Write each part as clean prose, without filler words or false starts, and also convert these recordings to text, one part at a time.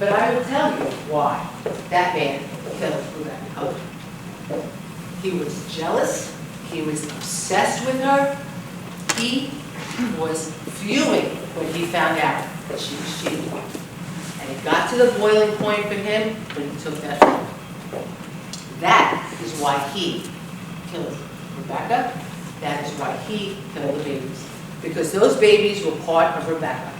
But I will tell you why that man killed Rebecca Cutler. He was jealous. He was obsessed with her. He was fuming when he found out that she was cheating. And it got to the boiling point for him when he took that phone. That is why he killed Rebecca. That is why he killed the babies. Because those babies were part of Rebecca.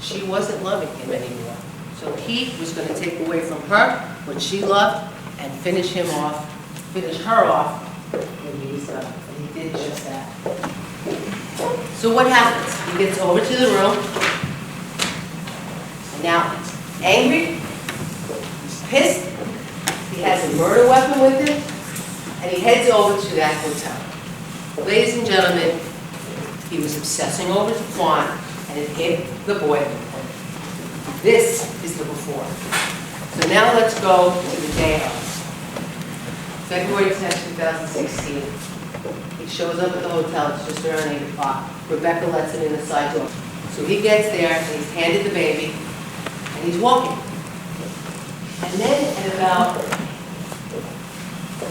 She wasn't loving him anymore. So he was going to take away from her what she loved and finish her off when he was done. And he did just that. So what happens? He gets over to the room, and now he's angry, he's pissed, he has a murder weapon with him, and he heads over to that hotel. Ladies and gentlemen, he was obsessing over the Quan, and it hit the boiling point. This is the before. So now let's go to the day of. February 10, 2016. He shows up at the hotel, it's just around 8 o'clock. Rebecca lets him in the side door. So he gets there, and he's handed the baby, and he's walking. And then at about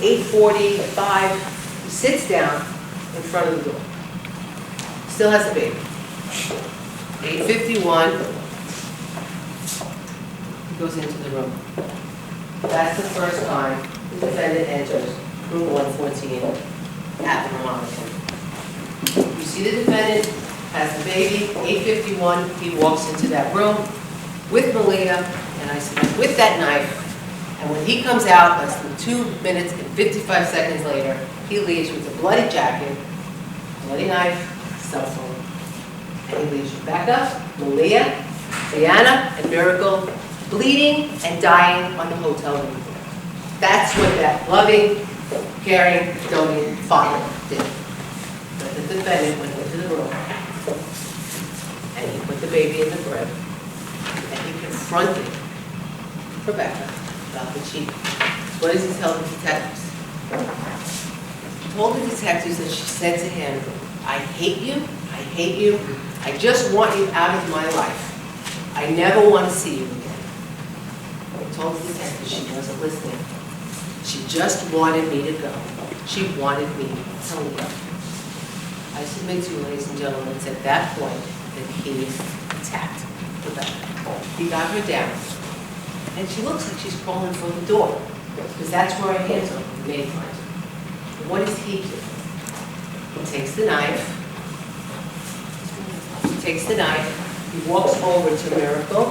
8:45, he sits down in front of the door. Still has the baby. 8:51, he goes into the room. That's the first time the defendant enters room 114 at the Ramada Inn. You see the defendant has the baby, 8:51, he walks into that room with Maliyah, and I said, with that knife, and when he comes out less than 2 minutes and 55 seconds later, he leaves with a bloody jacket, bloody knife, cell phone. And he leaves Rebecca, Maliyah, Ziana, and Miracle bleeding and dying on the hotel room. That's what that loving, caring, doting father did. But the defendant went into the room, and he put the baby in the crib, and he confronted Rebecca about the cheating. What does he tell the detectives? He told the detectives that she said to him, I hate you, I just want you out of my life. I never want to see you again. He told the detectives she wasn't listening. She just wanted me to go. She wanted me to leave. I submit to you, ladies and gentlemen, it's at that point that he attacked Rebecca. He got her down, and she looks like she's crawling for the door, because that's where her hands are, the maid finds her. What does he do? He takes the knife, he walks over to Miracle,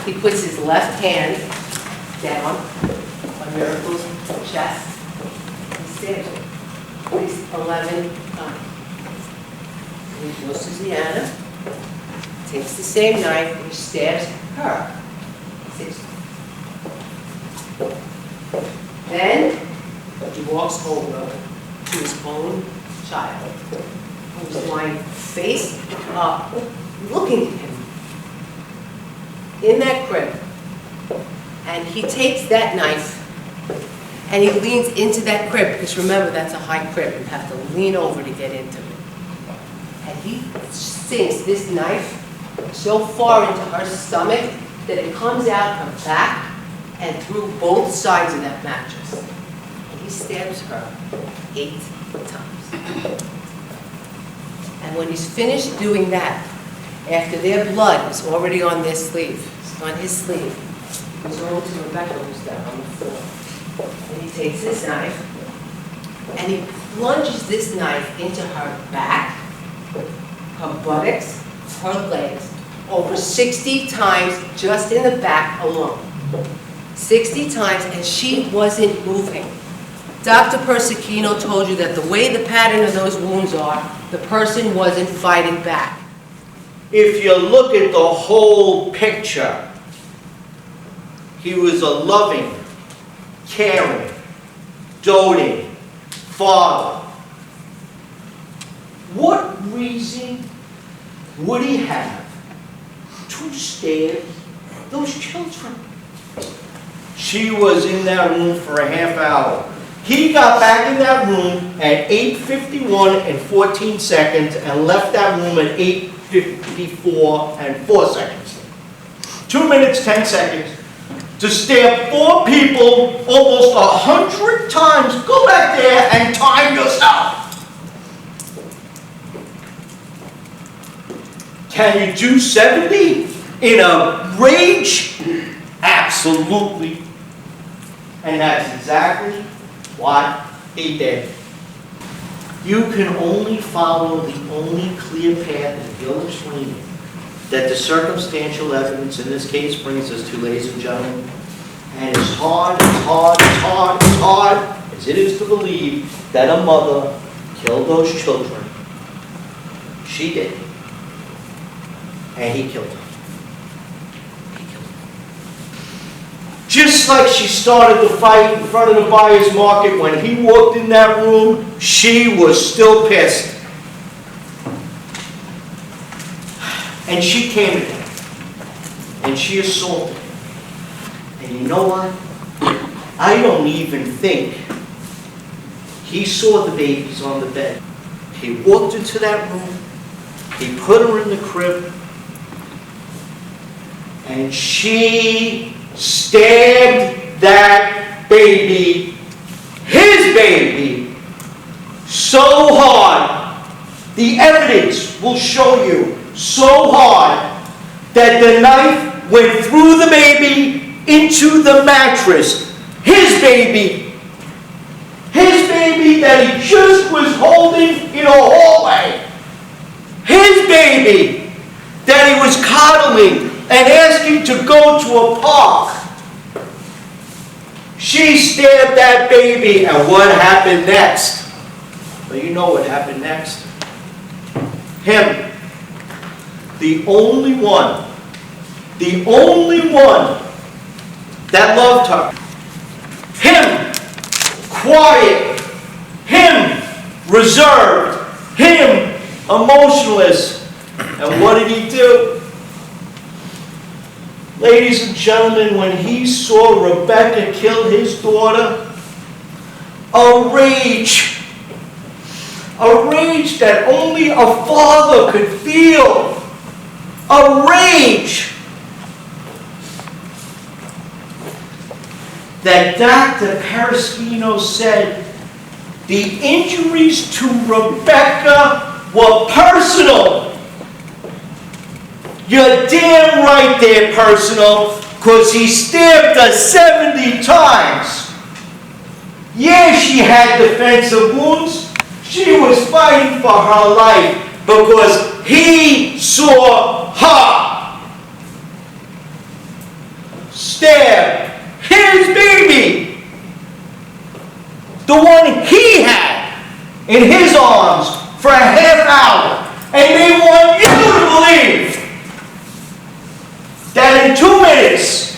he puts his left hand down on Miracle's chest, and stabs her at least 11 times. And he goes to Ziana, takes the same knife, and he stabs her 6 times. Then he walks over to his own child, who's lying face up, looking at him in that crib. And he takes that knife and he leans into that crib, because remember, that's a high crib. You have to lean over to get into it. And he sinks this knife so far into her stomach that it comes out her back and through both sides of that mattress. And he stabs her 8 times. And when he's finished doing that, after their blood is already on their sleeve, on his sleeve, he goes over to Rebecca, who's down on the floor. And he takes his knife, and he plunges this knife into her back, her buttocks, her legs, over 60 times just in the back alone. 60 times, and she wasn't moving. Dr. Persicino told you that the way the pattern of those wounds are, the person wasn't fighting back. If you look at the whole picture, he was a loving, caring, doting father. What reason would he have to stab those children? She was in that room for a half hour. He got back in that room at 8:51 and 14 seconds and left that room at 8:54 and 4 seconds. 2 minutes, 10 seconds, to stab 4 people almost 100 times. Go back there and time yourself. Can you do 70 in a rage? Absolutely. And that's exactly what he did. You can only follow the only clear path that Bill explained that the circumstantial evidence in this case brings us to, ladies and gentlemen. And as hard as it is to believe that a mother killed those children, she did. And he killed her. Just like she started the fight in front of the buyer's market, when he walked in that room, she was still pissed. And she came at him. And she assaulted him. And you know what? I don't even think he saw the babies on the bed. He walked into that room. He put her in the crib. And she stabbed that baby, his baby, so hard. The evidence will show you, so hard, that the knife went through the baby into the mattress. His baby that he just was holding in a hallway. His baby that he was coddling and asking to go to a park. She stabbed that baby, and what happened next? Well, you know what happened next. Him, the only one that loved her. Him, quiet. Him, reserved. Him, emotionless. And what did he do? Ladies and gentlemen, when he saw Rebecca kill his daughter, a rage that only a father could feel, a rage that Dr. Paraschino said the injuries to Rebecca were personal. You're damn right they're personal, because he stabbed her 70 times. Yeah, she had defensive wounds. She was fighting for her life because he saw her stab his baby, the one he had in his arms for a half hour. And they want you to believe that in 2 minutes,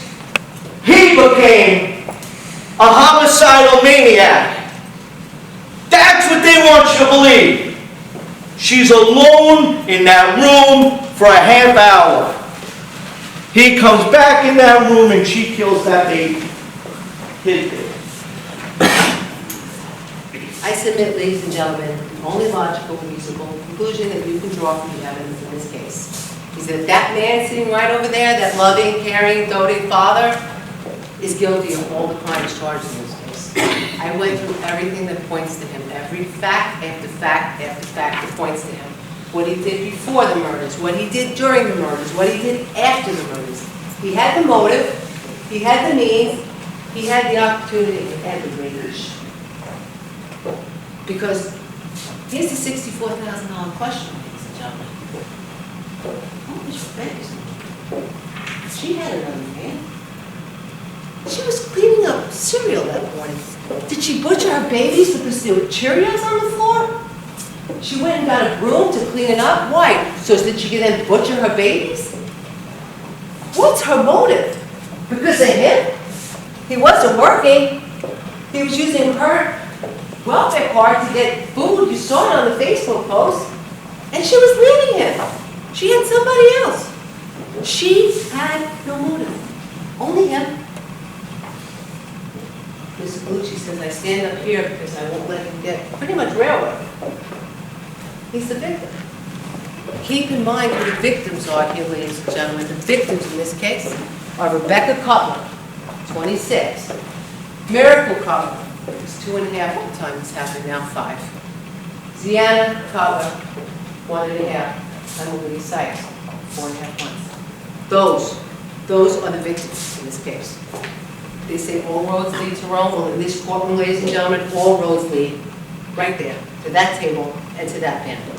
he became a homicidal maniac. That's what they want you to believe. She's alone in that room for a half hour. He comes back in that room and she kills that baby. His baby. I submit, ladies and gentlemen, the only logical, reasonable conclusion that you can draw from the evidence in this case is that that man sitting right over there, that loving, caring, doting father, is guilty of all the crimes charged in this case. I went through everything that points to him, every fact after fact after fact that points to him. What he did before the murders, what he did during the murders, what he did after the murders. He had the motive, he had the means, he had the opportunity, and the rage. Because here's the $64,000 question, ladies and gentlemen. What was Rebecca's name? She had another man. She was cleaning up cereal that morning. Did she butcher her babies because there were Cheerios on the floor? She went and got a broom to clean it up? Why? So that she could then butcher her babies? What's her motive? Because of him? He wasn't working. He was using her welfare card to get food. You saw it on the Facebook post. And she was leaving him. She had somebody else. She had no motive. Only him. Mr. Gallucci says, I stand up here because I won't let him get pretty much railroad. He's the victim. Keep in mind who the victims are here, ladies and gentlemen. The victims in this case are Rebecca Cutler, 26. Miracle Cutler was 2.5 at the time this happened, now 5. Ziana Cutler, 1.5. And Michael Sykes, 4.5 months. Those are the victims in this case. They say all roads lead to Rome. Well, in this courtroom, ladies and gentlemen, all roads lead right there, to that table and to that panel.